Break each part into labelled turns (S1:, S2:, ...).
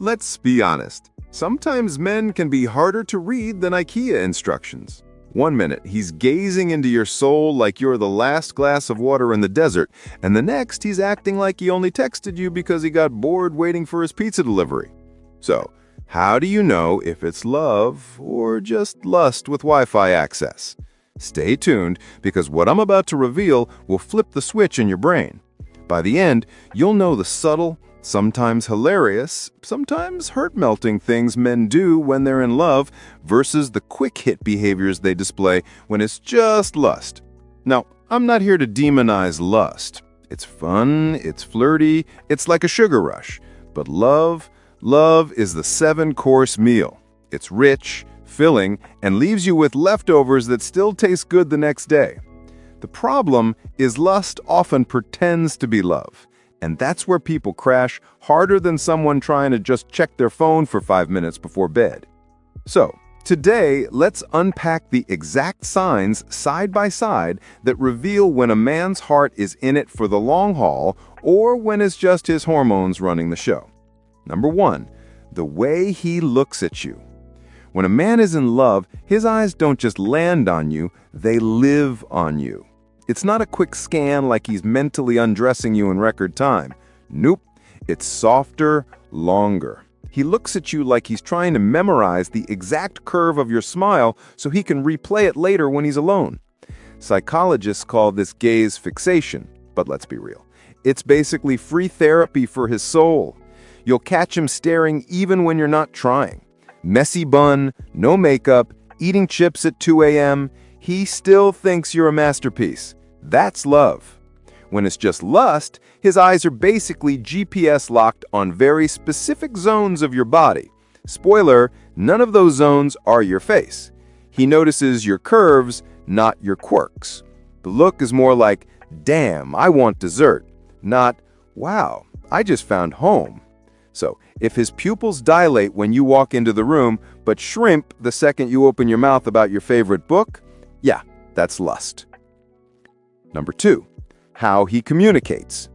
S1: Let's be honest. Sometimes men can be harder to read than IKEA instructions. One minute, he's gazing into your soul like you're the last glass of water in the desert, and the next, he's acting like he only texted you because he got bored waiting for his pizza delivery. So, how do you know if it's love or just lust with Wi-Fi access? Stay tuned, because what I'm about to reveal will flip the switch in your brain. By the end, you'll know the subtle, sometimes hilarious, sometimes hurt-melting things men do when they're in love versus the quick-hit behaviors they display when it's just lust. Now, I'm not here to demonize lust. It's fun, it's flirty, it's like a sugar rush. But love is the 7-course meal. It's rich, filling, and leaves you with leftovers that still taste good the next day. The problem is lust often pretends to be love. And that's where people crash harder than someone trying to just check their phone for 5 minutes before bed. So, today, let's unpack the exact signs side by side that reveal when a man's heart is in it for the long haul or when it's just his hormones running the show. Number 1, the way he looks at you. When a man is in love, his eyes don't just land on you, they live on you. It's not a quick scan like he's mentally undressing you in record time. Nope, it's softer, longer. He looks at you like he's trying to memorize the exact curve of your smile so he can replay it later when he's alone. Psychologists call this gaze fixation, but let's be real. It's basically free therapy for his soul. You'll catch him staring even when you're not trying. Messy bun, no makeup, eating chips at 2 a.m., he still thinks you're a masterpiece. That's love. When it's just lust, his eyes are basically GPS locked on very specific zones of your body. Spoiler, none of those zones are your face. He notices your curves, not your quirks. The look is more like, damn, I want dessert, not, wow, I just found home. So, if his pupils dilate when you walk into the room, but shrimp the second you open your mouth about your favorite book, yeah, that's lust. Number 2, how he communicates.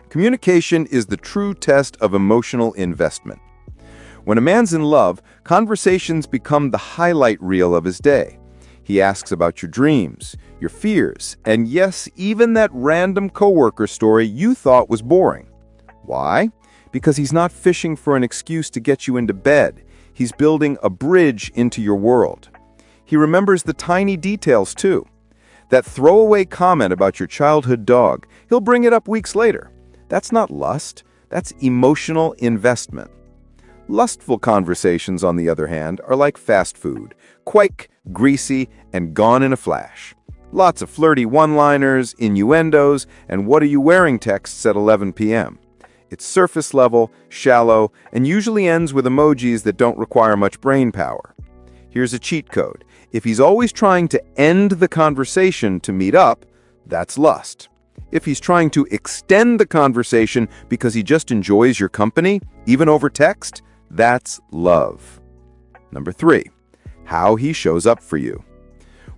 S1: Communication is the true test of emotional investment. When a man's in love, conversations become the highlight reel of his day. He asks about your dreams, your fears, and yes, even that random coworker story you thought was boring. Why? Because he's not fishing for an excuse to get you into bed. He's building a bridge into your world. He remembers the tiny details, too. That throwaway comment about your childhood dog, he'll bring it up weeks later. That's not lust, that's emotional investment. Lustful conversations, on the other hand, are like fast food, quick, greasy, and gone in a flash. Lots of flirty one-liners, innuendos, and what are you wearing texts at 11 p.m. It's surface level, shallow, and usually ends with emojis that don't require much brain power. Here's a cheat code. If he's always trying to end the conversation to meet up, that's lust. If he's trying to extend the conversation because he just enjoys your company, even over text, that's love. Number 3, how he shows up for you.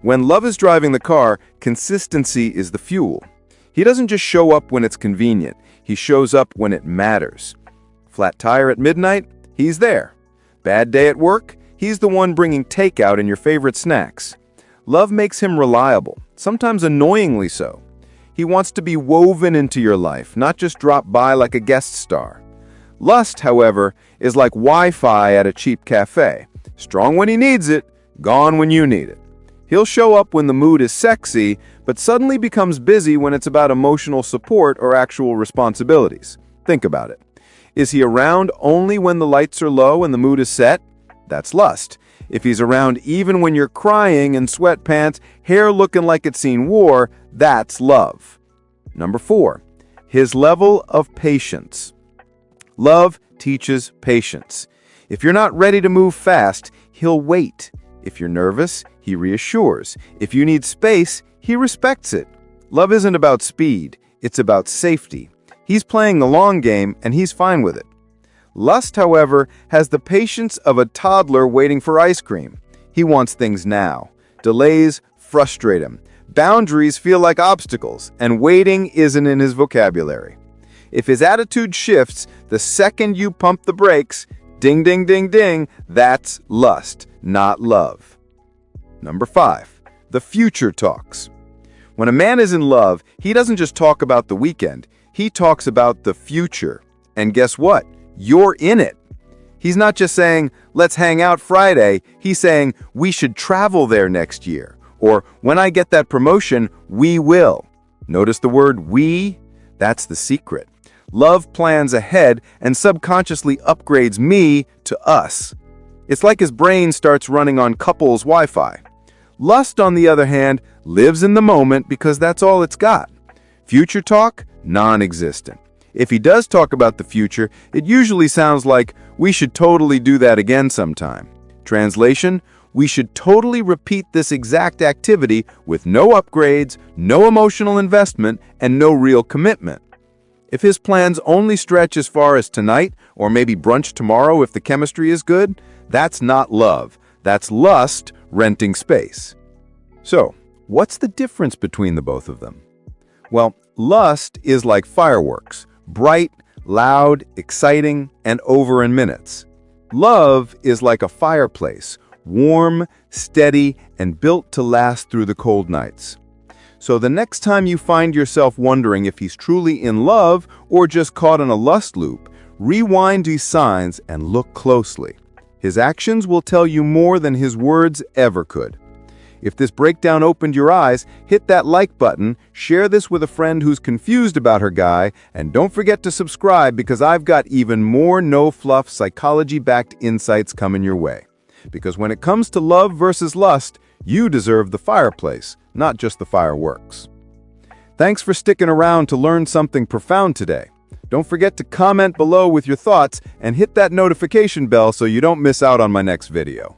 S1: When love is driving the car, consistency is the fuel. He doesn't just show up when it's convenient. He shows up when it matters. Flat tire at midnight? He's there. Bad day at work? He's the one bringing takeout and your favorite snacks. Love makes him reliable, sometimes annoyingly so. He wants to be woven into your life, not just drop by like a guest star. Lust, however, is like Wi-Fi at a cheap cafe. Strong when he needs it, gone when you need it. He'll show up when the mood is sexy, but suddenly becomes busy when it's about emotional support or actual responsibilities. Think about it. Is he around only when the lights are low and the mood is set? That's lust. If he's around even when you're crying in sweatpants, hair looking like it's seen war, that's love. Number 4, his level of patience. Love teaches patience. If you're not ready to move fast, he'll wait. If you're nervous, he reassures. If you need space, he respects it. Love isn't about speed, it's about safety. He's playing the long game, and he's fine with it. Lust, however, has the patience of a toddler waiting for ice cream. He wants things now. Delays frustrate him. Boundaries feel like obstacles, and waiting isn't in his vocabulary. If his attitude shifts the second you pump the brakes, ding, ding, ding, ding, that's lust, not love. Number 5, the future talks. When a man is in love, he doesn't just talk about the weekend, he talks about the future. And guess what? You're in it. He's not just saying, let's hang out Friday, he's saying, we should travel there next year. Or, when I get that promotion, we will. Notice the word we? That's the secret. Love plans ahead and subconsciously upgrades me to us. It's like his brain starts running on couples Wi-Fi. Lust, on the other hand, lives in the moment because that's all it's got. Future talk? Non-existent. If he does talk about the future, it usually sounds like, we should totally do that again sometime. Translation, we should totally repeat this exact activity with no upgrades, no emotional investment, and no real commitment. If his plans only stretch as far as tonight, or maybe brunch tomorrow if the chemistry is good, that's not love. That's lust renting space. So, what's the difference between the both of them? Well, lust is like fireworks, bright, loud, exciting, and over in minutes. Love is like a fireplace, warm, steady, and built to last through the cold nights. So the next time you find yourself wondering if he's truly in love or just caught in a lust loop, rewind these signs and look closely. His actions will tell you more than his words ever could. If this breakdown opened your eyes, hit that like button, share this with a friend who's confused about her guy, and don't forget to subscribe because I've got even more no-fluff psychology-backed insights coming your way. Because when it comes to love versus lust, you deserve the fireplace, not just the fireworks. Thanks for sticking around to learn something profound today. Don't forget to comment below with your thoughts and hit that notification bell so you don't miss out on my next video.